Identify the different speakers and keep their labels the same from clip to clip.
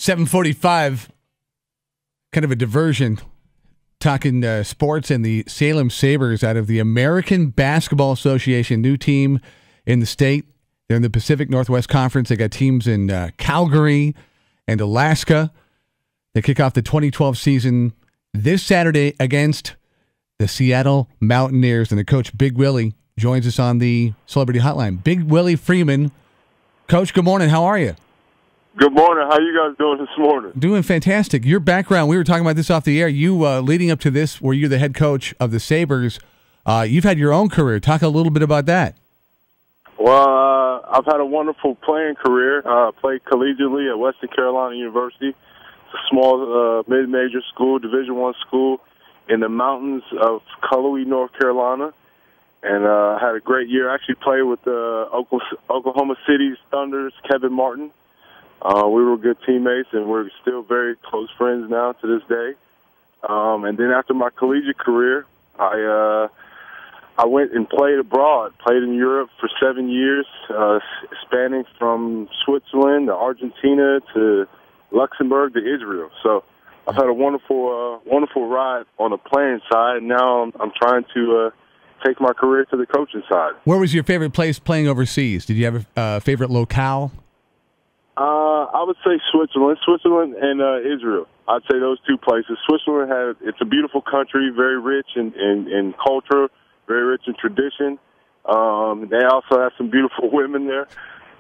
Speaker 1: 7:45, kind of a diversion, talking sports and the Salem Sabres out of the American Basketball Association, new team in the state. They're in the Pacific Northwest Conference. They got teams in Calgary and Alaska. They kick off the 2012 season this Saturday against the Seattle Mountaineers, and the coach, Big Willie, joins us on the Celebrity Hotline. Big Willie Freeman. Coach, good morning. How are you?
Speaker 2: Good morning. How you guys doing this morning?
Speaker 1: Doing fantastic. Your background, we were talking about this off the air. You, leading up to this, where you're the head coach of the Sabres, you've had your own career. Talk a little bit about that.
Speaker 2: Well, I've had a wonderful playing career. Played collegiately at Western Carolina University. It's a small mid-major school, Division I school in the mountains of Cullowhee, North Carolina. And I had a great year. I actually played with Oklahoma City's Thunder's Kevin Martin. We were good teammates, and we're still very close friends now to this day. And then after my collegiate career, I went and played abroad, played in Europe for 7 years, spanning from Switzerland to Argentina to Luxembourg to Israel. So I've had a wonderful ride on the playing side, and now I'm trying to take my career to the coaching side.
Speaker 1: Where was your favorite place playing overseas? Did you have a favorite locale?
Speaker 2: I would say Switzerland and Israel. I'd say those two places. Switzerland it's a beautiful country, very rich in culture, very rich in tradition. They also have some beautiful women there.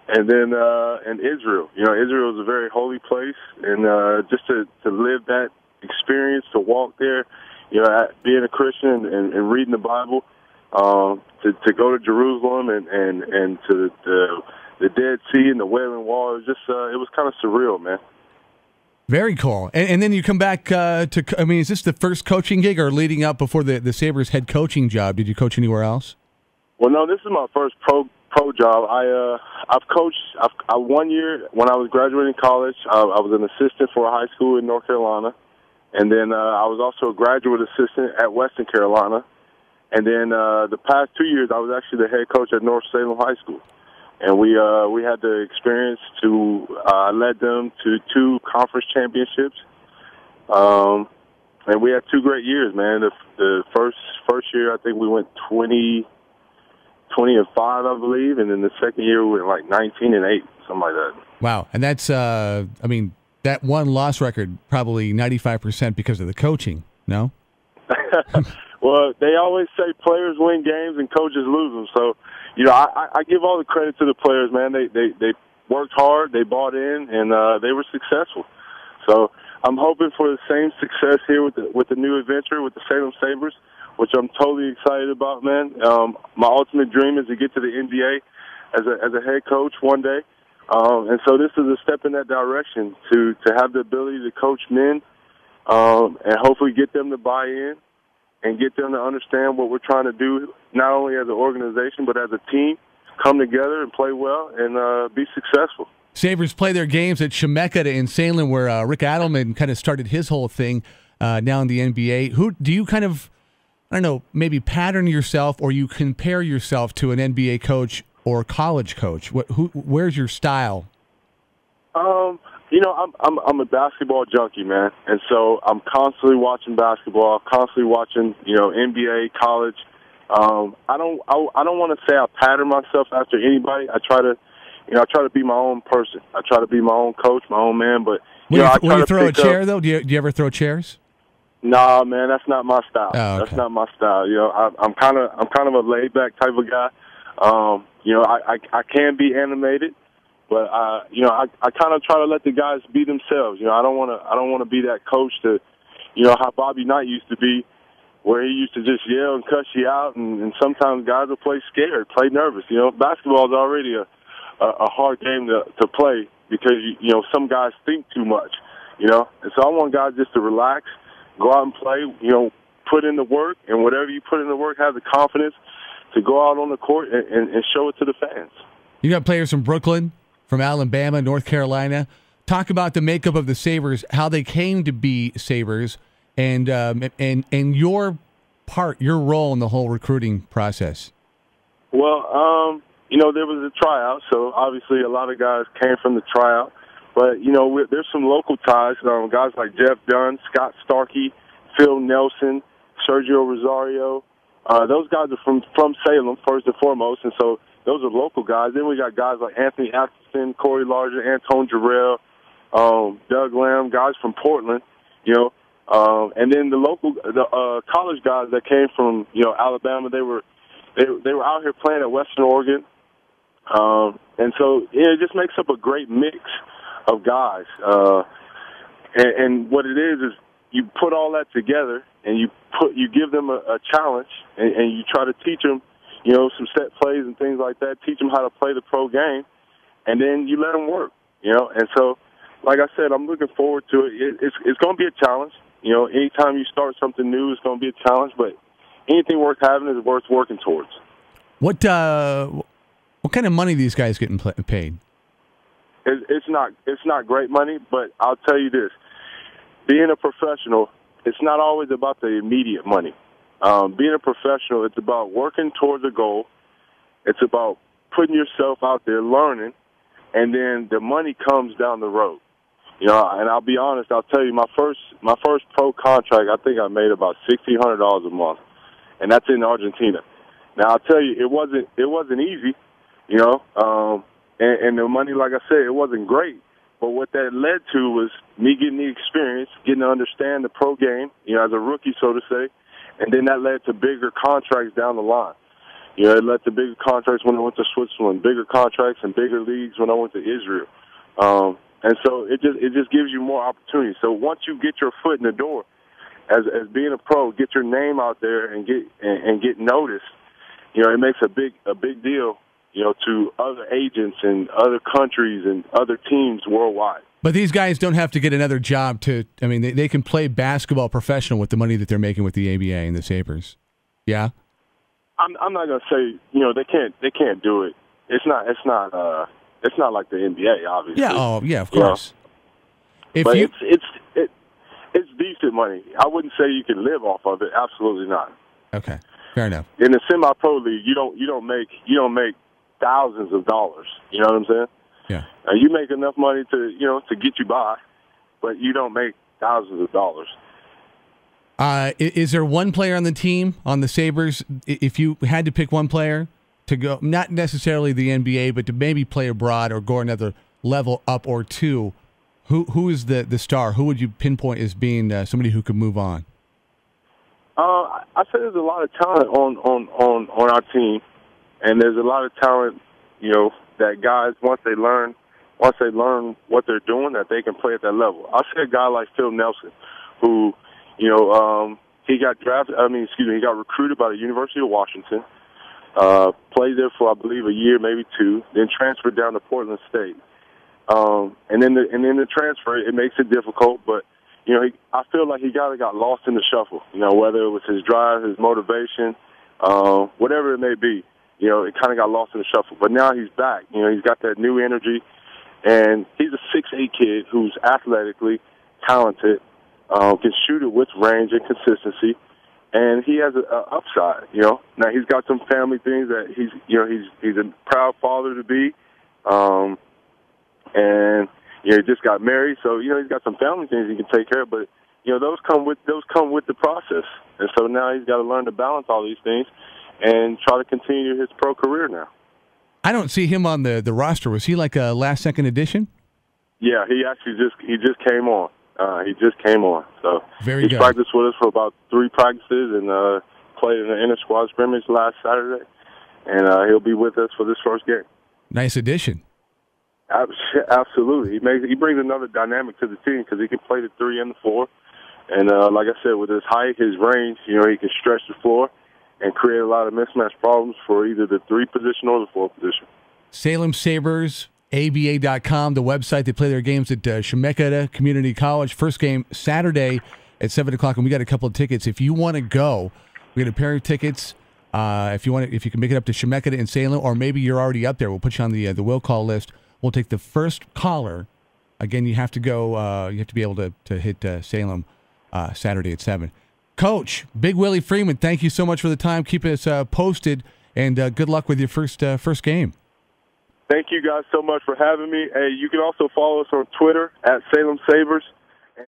Speaker 2: And then in Israel, Israel is a very holy place, and just to live that experience, to walk there, being a Christian and reading the Bible, to go to Jerusalem and to the Dead Sea and the Wailing Wall, it was kind of surreal, man.
Speaker 1: Very cool. And then you come back is this the first coaching gig, or leading up before the Sabres head coaching job? Did you coach anywhere else?
Speaker 2: Well, no, this is my first pro job. I've coached 1 year when I was graduating college. I was an assistant for a high school in North Carolina, and then I was also a graduate assistant at Western Carolina. And then the past 2 years, I was actually the head coach at North Salem High School. And we had the experience to led them to 2 conference championships, and we had 2 great years, man. The first year, I think we went 20-5, I believe, and then the second year we went like 19-8, something like that.
Speaker 1: Wow, and that's that one-loss record probably 95% because of the coaching. No.
Speaker 2: Well, they always say players win games and coaches lose them. So, I give all the credit to the players, man. They worked hard, they bought in, and they were successful. So I'm hoping for the same success here with the new adventure with the Salem Sabres, which I'm totally excited about, man. My ultimate dream is to get to the NBA as a head coach one day, and so this is a step in that direction to have the ability to coach men and hopefully get them to buy in and get them to understand what we're trying to do, not only as an organization but as a team, come together and play well and be successful.
Speaker 1: Sabres play their games at Chemeketa in Salem, where Rick Adelman kind of started his whole thing now in the NBA. Who do you kind of, maybe pattern yourself, or you compare yourself to an NBA coach or college coach? Where's your style?
Speaker 2: I'm a basketball junkie, man, and so I'm constantly watching basketball, constantly watching, NBA, college. I don't want to say I pattern myself after anybody. I try to be my own person. I try to be my own coach, my own man. But
Speaker 1: will you throw a chair though? Do you ever throw chairs?
Speaker 2: Nah, man, that's not my style.
Speaker 1: Oh, okay.
Speaker 2: That's not my style. I'm kind of a laid back type of guy. I can be animated. But I kind of try to let the guys be themselves. I don't want to be that coach to, how Bobby Knight used to be, where he used to just yell and cuss you out, and sometimes guys will play scared, play nervous. Basketball is already a hard game to play because some guys think too much. And so I want guys just to relax, go out and play. Put in the work, and whatever you put in the work, have the confidence to go out on the court and show it to the fans.
Speaker 1: You got players from Brooklyn, from Alabama, North Carolina. Talk about the makeup of the Sabres, how they came to be Sabres, and your role in the whole recruiting process.
Speaker 2: Well, there was a tryout, so obviously a lot of guys came from the tryout. But, there's some local ties, guys like Jeff Dunn, Scott Starkey, Phil Nelson, Sergio Rosario. Those guys are from Salem, first and foremost, and so those are local guys. Then we got guys like Anthony Atkinson, Corey Larger, Antone Jarrell, Doug Lamb, guys from Portland, and then the college guys that came from, Alabama, they were out here playing at Western Oregon. And so it just makes up a great mix of guys. And what it is you put all that together and you give them a challenge and you try to teach them, some set plays and things like that, teach them how to play the pro game, and then you let them work, And so, like I said, I'm looking forward to it. It's going to be a challenge. Anytime you start something new, it's going to be a challenge, but anything worth having is worth working towards.
Speaker 1: What kind of money are these guys getting paid?
Speaker 2: It's not great money, but I'll tell you this. Being a professional, it's not always about the immediate money. Being a professional, it's about working towards a goal. It's about putting yourself out there, learning, and then the money comes down the road. And I'll be honest, I'll tell you, my first pro contract, I think I made about $1,600 a month, and that's in Argentina. Now I'll tell you, it wasn't easy, and the money, like I said, it wasn't great. But what that led to was me getting the experience, getting to understand the pro game, as a rookie, so to say, and then that led to bigger contracts down the line. It led to bigger contracts when I went to Switzerland, bigger contracts and bigger leagues when I went to Israel. And so it just gives you more opportunities. So once you get your foot in the door, as being a pro, get your name out there and get noticed, it makes a big deal, to other agents and other countries and other teams worldwide.
Speaker 1: But these guys don't have to get another job they can play basketball professional with the money that they're making with the ABA and the Sabres. Yeah?
Speaker 2: I'm not going to say, they can't do it. It's not like the NBA, obviously.
Speaker 1: Yeah, of course.
Speaker 2: But it's decent money. I wouldn't say you can live off of it. Absolutely not.
Speaker 1: Okay, fair enough.
Speaker 2: In the semi-pro league, you don't make thousands of dollars. You know what I'm saying?
Speaker 1: Yeah.
Speaker 2: You make enough money to get you by, but you don't make thousands of dollars.
Speaker 1: Is there one player on the team, on the Sabres, if you had to pick one player to go, not necessarily the NBA, but to maybe play abroad or go another level up or two, who is the star? Who would you pinpoint as being somebody who could move on?
Speaker 2: I say there's a lot of talent on our team, and there's a lot of talent, that guys once they learn what they're doing, that they can play at that level. I say a guy like Phil Nelson, who, he got he got recruited by the University of Washington, played there for I believe a year, maybe two, then transferred down to Portland State. And then the transfer, it makes it difficult, but I feel like he got lost in the shuffle. Whether it was his drive, his motivation, whatever it may be, it kind of got lost in the shuffle. But now he's back. He's got that new energy, and he's a 6'8" kid who's athletically talented, can shoot it with range and consistency, and he has an upside. Now he's got some family things that he's a proud father to be, and he just got married, so he's got some family things he can take care of. But those come with the process, and so now he's got to learn to balance all these things and try to continue his pro career now.
Speaker 1: I don't see him on the roster. Was he like a last-second addition?
Speaker 2: Yeah, he actually just came on. He just came on. So
Speaker 1: Very good.
Speaker 2: Practiced with us for about 3 practices and played in the inter-squad scrimmage last Saturday, and he'll be with us for this first game.
Speaker 1: Nice addition.
Speaker 2: Absolutely. He brings another dynamic to the team because he can play the 3 and the 4. And like I said, with his height, his range, he can stretch the floor and create a lot of mismatch problems for either the 3 position or the 4 position.
Speaker 1: Salem Sabres ABA.com, the website. They play their games at Chemeketa Community College. First game Saturday at 7 o'clock, and we got a couple of tickets. If you want to go, we got a pair of tickets. If you can make it up to Chemeketa in Salem, or maybe you're already up there, we'll put you on the will call list. We'll take the first caller. Again, you have to go. You have to be able to hit Salem Saturday at 7. Coach, Big Willie Freeman, thank you so much for the time. Keep us posted, and good luck with your first game.
Speaker 2: Thank you guys so much for having me. Hey, you can also follow us on Twitter at Salem Sabres.